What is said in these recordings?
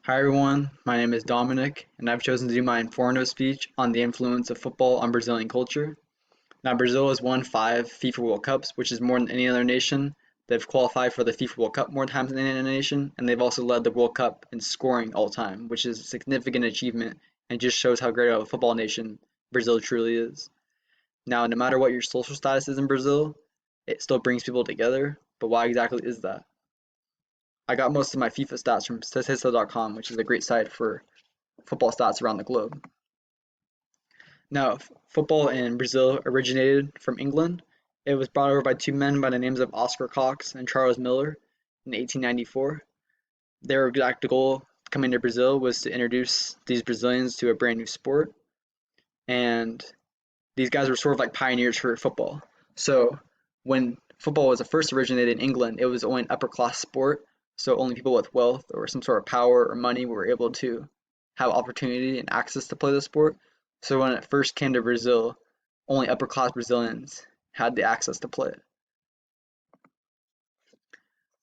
Hi everyone, my name is Dominic, and I've chosen to do my informative speech on the influence of football on Brazilian culture. Now, Brazil has won 5 FIFA World Cups, which is more than any other nation. They've qualified for the FIFA World Cup more times than any other nation, and they've also led the World Cup in scoring all time, which is a significant achievement and just shows how great of a football nation Brazil truly is. Now, no matter what your social status is in Brazil, it still brings people together, but why exactly is that? I got most of my FIFA stats from Statista.com, which is a great site for football stats around the globe. Now, football in Brazil originated from England. It was brought over by two men by the names of Oscar Cox and Charles Miller in 1894. Their exact goal coming to Brazil was to introduce these Brazilians to a brand new sport, and these guys were sort of like pioneers for football. So when football was first originated in England, it was only an upper class sport, so only people with wealth or some sort of power or money were able to have opportunity and access to play the sport. So when it first came to Brazil, only upper class Brazilians had the access to play it.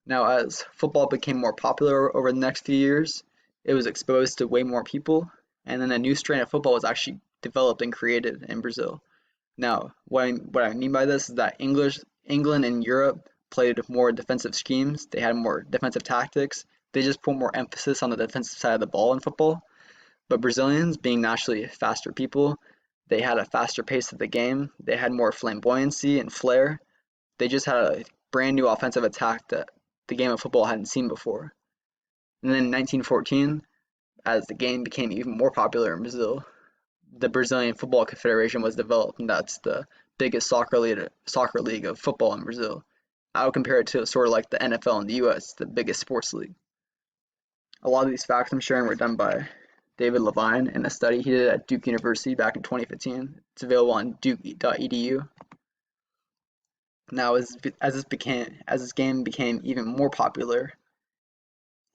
Now, as football became more popular over the next few years, it was exposed to way more people, and then a new strain of football was actually developed and created in Brazil. Now, what I mean by this is that England and Europe played more defensive schemes. They had more defensive tactics. They just put more emphasis on the defensive side of the ball in football. But Brazilians, being naturally faster people, they had a faster pace of the game. They had more flamboyancy and flair. They just had a brand new offensive attack that the game of football hadn't seen before. And then in 1914, as the game became even more popular in Brazil, the Brazilian Football Confederation was developed, and that's the biggest soccer league of football in Brazil. I would compare it to sort of like the NFL in the US, the biggest sports league. A lot of these facts I'm sharing were done by David Levine in a study he did at Duke University back in 2015. It's available on duke.edu. Now, as this game became even more popular,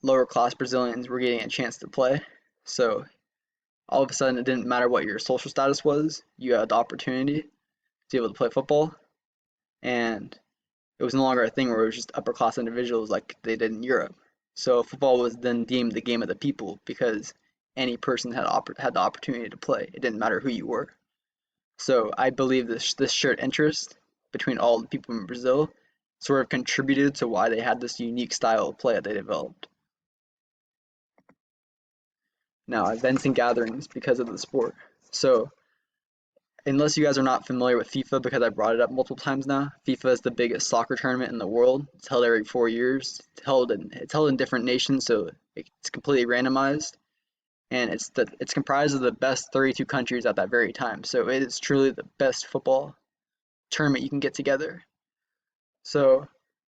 lower class Brazilians were getting a chance to play. So all of a sudden, it didn't matter what your social status was, you had the opportunity to be able to play football, and it was no longer a thing where it was just upper class individuals like they did in Europe. So football was then deemed the game of the people because any person had the opportunity to play. It didn't matter who you were. So I believe this shared interest between all the people in Brazil sort of contributed to why they had this unique style of play that they developed. Now, events and gatherings because of the sport. So unless you guys are not familiar with FIFA, because I brought it up multiple times now, FIFA is the biggest soccer tournament in the world. It's held every 4 years. It's held in different nations, so it's completely randomized, and it's comprised of the best 32 countries at that very time. So it is truly the best football tournament you can get together. So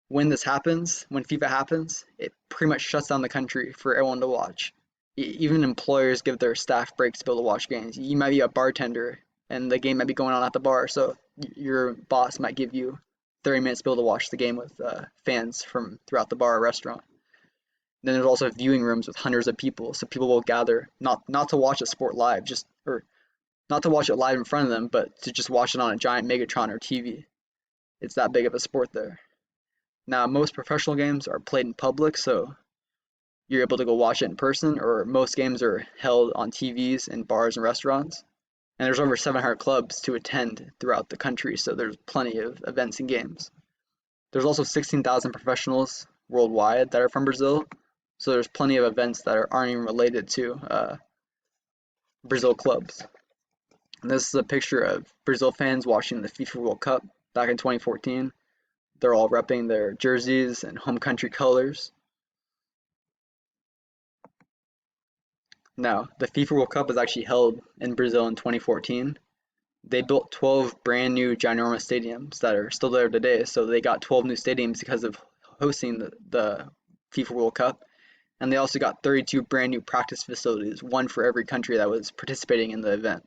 when this happens, when FIFA happens, it pretty much shuts down the country for everyone to watch. Even employers give their staff breaks to be able to watch games. You might be a bartender and the game might be going on at the bar, so your boss might give you 30 minutes to be able to watch the game with fans from throughout the bar or restaurant. Then there's also viewing rooms with hundreds of people, so people will gather not to watch a sport live, just or not to watch it live in front of them, but to just watch it on a giant Megatron or TV. It's that big of a sport there. Now, most professional games are played in public, so you're able to go watch it in person, or most games are held on TVs in bars and restaurants. And there's over 700 clubs to attend throughout the country, so there's plenty of events and games. There's also 16,000 professionals worldwide that are from Brazil, so there's plenty of events that aren't even related to Brazil clubs. And this is a picture of Brazil fans watching the FIFA World Cup back in 2014. They're all repping their jerseys and home country colors. Now, the FIFA World Cup was actually held in Brazil in 2014. They built 12 brand new ginormous stadiums that are still there today. So they got 12 new stadiums because of hosting the FIFA World Cup. And they also got 32 brand new practice facilities, one for every country that was participating in the event.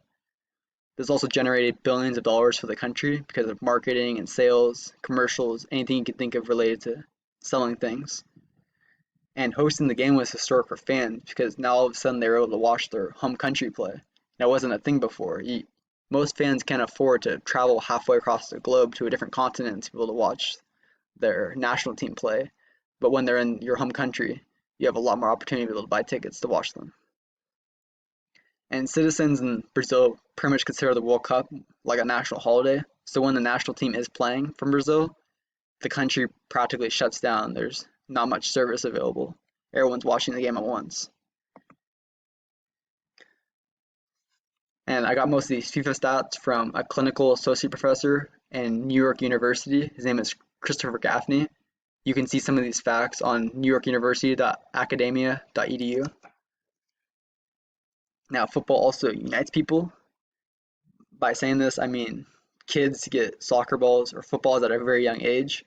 This also generated billions of dollars for the country because of marketing and sales, commercials, anything you could think of related to selling things. And hosting the game was historic for fans because now all of a sudden they were able to watch their home country play. That wasn't a thing before. Most fans can't afford to travel halfway across the globe to a different continent to be able to watch their national team play. But when they're in your home country, you have a lot more opportunity to be able to buy tickets to watch them. And citizens in Brazil pretty much consider the World Cup like a national holiday. So when the national team is playing from Brazil, the country practically shuts down. There's not much service available. Everyone's watching the game at once. And I got most of these FIFA stats from a clinical associate professor in New York University. His name is Christopher Gaffney. You can see some of these facts on newyorkuniversity.academia.edu. Now, football also unites people. By saying this, I mean kids get soccer balls or footballs at a very young age,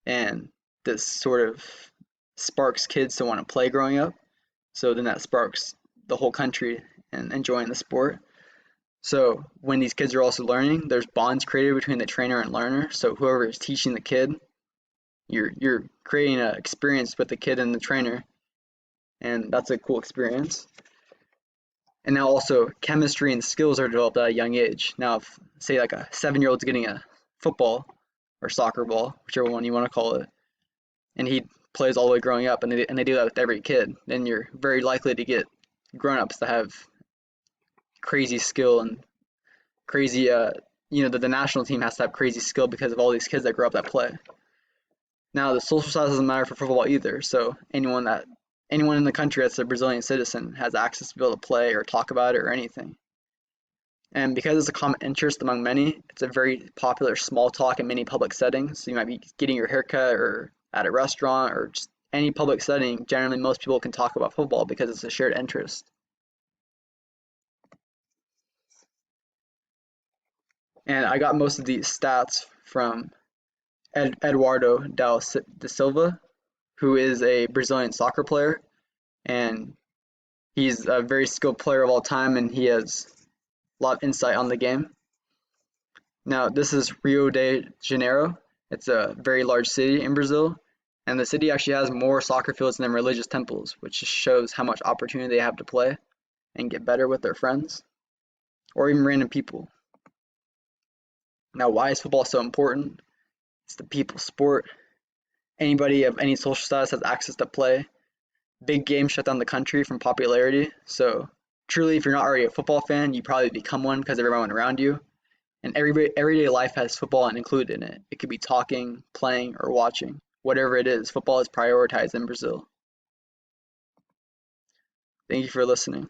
and this sort of sparks kids to want to play growing up. So then that sparks the whole country and enjoying the sport. So when these kids are also learning, there's bonds created between the trainer and learner. So whoever is teaching the kid, you're creating an experience with the kid and the trainer, and that's a cool experience. And now also chemistry and skills are developed at a young age. Now, if say like a 7-year-old's getting a football or soccer ball, whichever one you want to call it, and he plays all the way growing up, and they do that with every kid, then you're very likely to get grown-ups that have crazy skill and crazy, the national team has to have crazy skill because of all these kids that grow up that play. Now, the social status doesn't matter for football either, so anyone in the country that's a Brazilian citizen has access to be able to play or talk about it or anything. And because it's a common interest among many, it's a very popular small talk in many public settings. So you might be getting your haircut or at a restaurant or just any public setting. Generally, most people can talk about football because it's a shared interest. And I got most of these stats from Eduardo da Silva, who is a Brazilian soccer player, and he's a very skilled player of all time, and he has a lot of insight on the game. Now, this is Rio de Janeiro. It's a very large city in Brazil, and the city actually has more soccer fields than religious temples, which just shows how much opportunity they have to play and get better with their friends or even random people. Now, why is football so important? It's the people's sport. Anybody of any social status has access to play. Big games shut down the country from popularity, so truly, if you're not already a football fan, you probably become one because of everyone around you. And everyday life has football included in it. It could be talking, playing, or watching. Whatever it is, football is prioritized in Brazil. Thank you for listening.